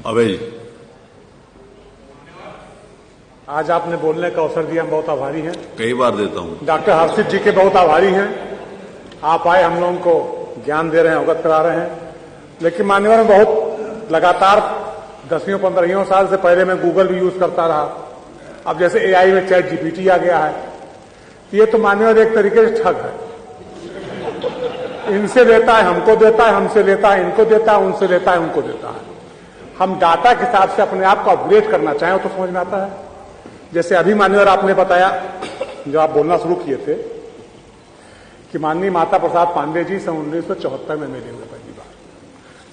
अभय जी, आज आपने बोलने का अवसर दिया, हम बहुत आभारी हैं। कई बार देता हूं। डॉक्टर हर्षित जी के बहुत आभारी हैं। आप आए, हम लोगों को ज्ञान दे रहे हैं, अवगत करा रहे हैं। लेकिन मान्यवर में बहुत लगातार 10-15 साल से पहले मैं गूगल भी यूज करता रहा। अब जैसे एआई में चैट जीपीटी आ गया है, ये तो मान्यवर एक तरीके से ठग है। इनसे लेता है, हमको देता है, हमसे लेता है, इनको देता है, उनसे लेता है, उनको देता है। हम डाटा के हिसाब से अपने आप को अपग्रेड करना चाहें तो समझ में आता है। जैसे अभी मान्यवर आपने बताया, जो आप बोलना शुरू किए थे कि माननीय माता प्रसाद पांडे जी सन 1974 में मिले हुए पहली बार,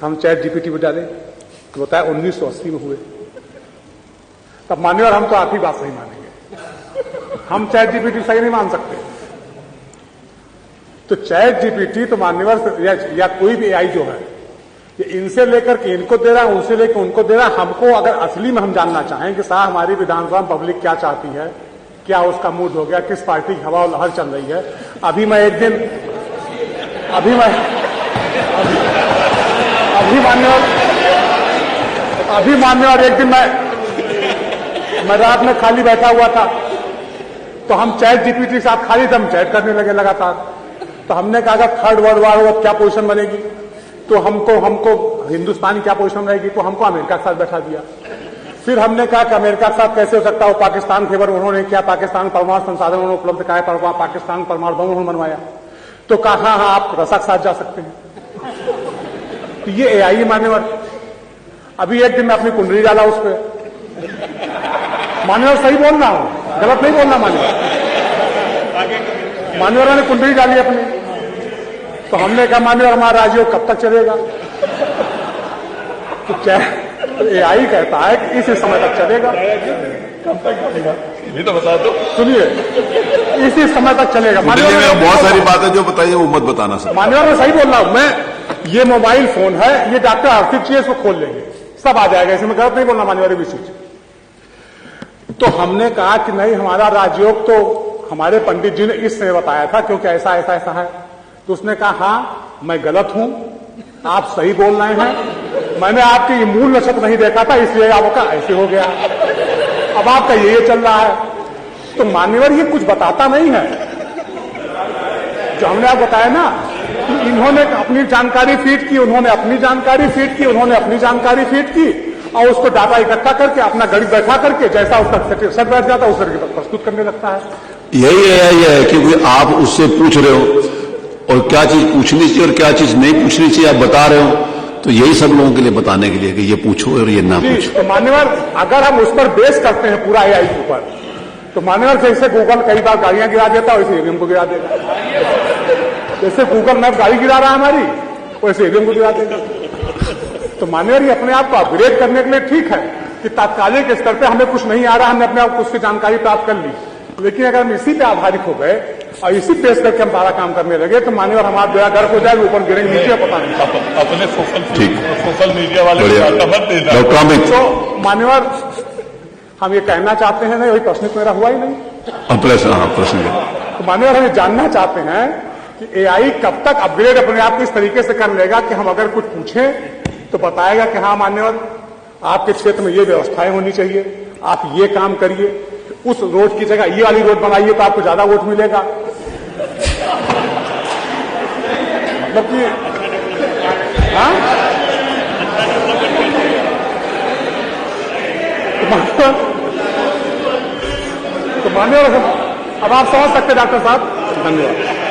तो हम चैट जीपीटी पे डाले तो बताया 1980 में हुए। तब मान्यवर हम तो आपकी बात सही मानेंगे, हम चैट जीपीटी सही नहीं मान सकते। तो चैट जीपीटी तो मान्यवर या कोई भी एआई जो है, ये इनसे लेकर के इनको दे रहा है, उनसे लेकर उनको दे रहा है। हमको अगर असली में हम जानना चाहें कि साहब हमारी विधानसभा में पब्लिक क्या चाहती है, क्या उसका मूड हो गया, किस पार्टी की हवा और लहर चल रही है। अभी मान्यवर एक दिन मैं रात में खाली बैठा हुआ था, तो हम चैट जीपीटी के साथ खाली दम चैट करने लगे लगातार। तो हमने कहा थर्ड वर्ल्ड वॉर होगा क्या पोजीशन बनेगी, तो हमको हिंदुस्तान की क्या पोजीशन रहेगी, तो हमको अमेरिका के साथ बैठा दिया। फिर हमने कहा कि अमेरिका के साथ कैसे हो सकता है, वो पाकिस्तान फेवर उन्होंने किया, पाकिस्तान परमाणु संसाधन उन्होंने उपलब्ध कराया, पाकिस्तान परमाणु बम उन्होंने बनवाया। तो कहा हाँ आप रसा के साथ जा सकते हैं। तो ये एआई मान्यवर। अभी एक दिन मैं अपनी कुंडली डाला उस पर, मान्यवर सही बोल रहा हूं, गलत नहीं बोलना मान्यवर ने कुंडली डाली अपनी। तो हमने कहा मान्यवर हमारा राजयोग कब तक चलेगा, तो क्या एआई कहता है कि इस समय तक चलेगा। कब तक चलेगा ये तो बता दो। सुनिए, इसी समय तक चलेगा। मान्यवर बहुत सारी बातें जो बताइए वो मत बताना सर। मान्यवर मैं सही बोल रहा हूं। मैं ये मोबाइल फोन है, ये डॉक्टर हर्षित जी इसको खोल लेंगे, सब आ जाएगा, इसमें गलत नहीं बोलना मान्यवर भी चीज। तो हमने कहा कि नहीं, हमारा राजयोग तो हमारे पंडित जी ने इस समय बताया था, क्योंकि ऐसा ऐसा ऐसा है। तो उसने कहा हाँ मैं गलत हूं, आप सही बोल रहे हैं, मैंने आपके ये मूल नक्षत्र नहीं देखा था, इसलिए आपका ऐसे हो गया, अब आपका ये चल रहा है। तो मान्यवर ये कुछ बताता नहीं है। जो हमने आप बताया ना कि इन्होंने अपनी जानकारी फीड की, उन्होंने अपनी जानकारी फीड की, उन्होंने अपनी जानकारी फीड की, और उसको डाटा इकट्ठा करके अपना गणित बैठा करके जैसा उसका सेट बैठ जाता है उस तरीके पर प्रस्तुत करने लगता है। यही है क्योंकि आप उससे पूछ रहे हो और क्या चीज पूछनी चाहिए और क्या चीज नहीं पूछनी चाहिए आप बता रहे हो, तो यही सब लोगों के लिए बताने के लिए कि ये पूछो और ये ना पूछो। तो मान्यवर अगर हम उस पर बेस करते हैं पूरा एआई के ऊपर, तो मान्यवर जैसे गूगल कई बार गाड़ियां गिरा देता है, वैसे ईवीएम को गिरा देगा। जैसे गूगल मैप गाड़ी गिरा रहा है हमारी, वैसे ईवीएम को गिरा देगा। तो मान्यवर ये अपने आप को अपग्रेड करने के लिए ठीक है कि तात्कालिक स्तर पर हमें कुछ नहीं आ रहा, हमने अपने आप को उसकी जानकारी प्राप्त कर ली। लेकिन अगर हम इसी पे आधारित हो गए और इसी पेश करके हम सारा काम करने लगे, तो मान्यवर हमारा बेड़ा गर्क हो जाएगा, ऊपर गिरेंगे, नीचे पता नहीं। अपने सोशल मीडिया वाले मत देना। तो मान्यवर हम ये कहना चाहते हैं, नहीं वही प्रश्न मेरा हुआ ही नहीं। प्रश्न तो मान्यवर हम ये जानना चाहते हैं कि एआई कब तक अपग्रेड अपने आप को इस तरीके से कर लेगा कि हम अगर कुछ पूछें तो बताएगा कि हाँ मान्यवर आपके क्षेत्र में ये व्यवस्थाएं होनी चाहिए, आप ये काम करिए, उस रोड की जगह ये वाली रोड बनाइए तो आपको ज्यादा वोट मिलेगा। मतलब कि हाँ, तो मान्यवर अब आप समझ सकते डॉक्टर साहब। धन्यवाद।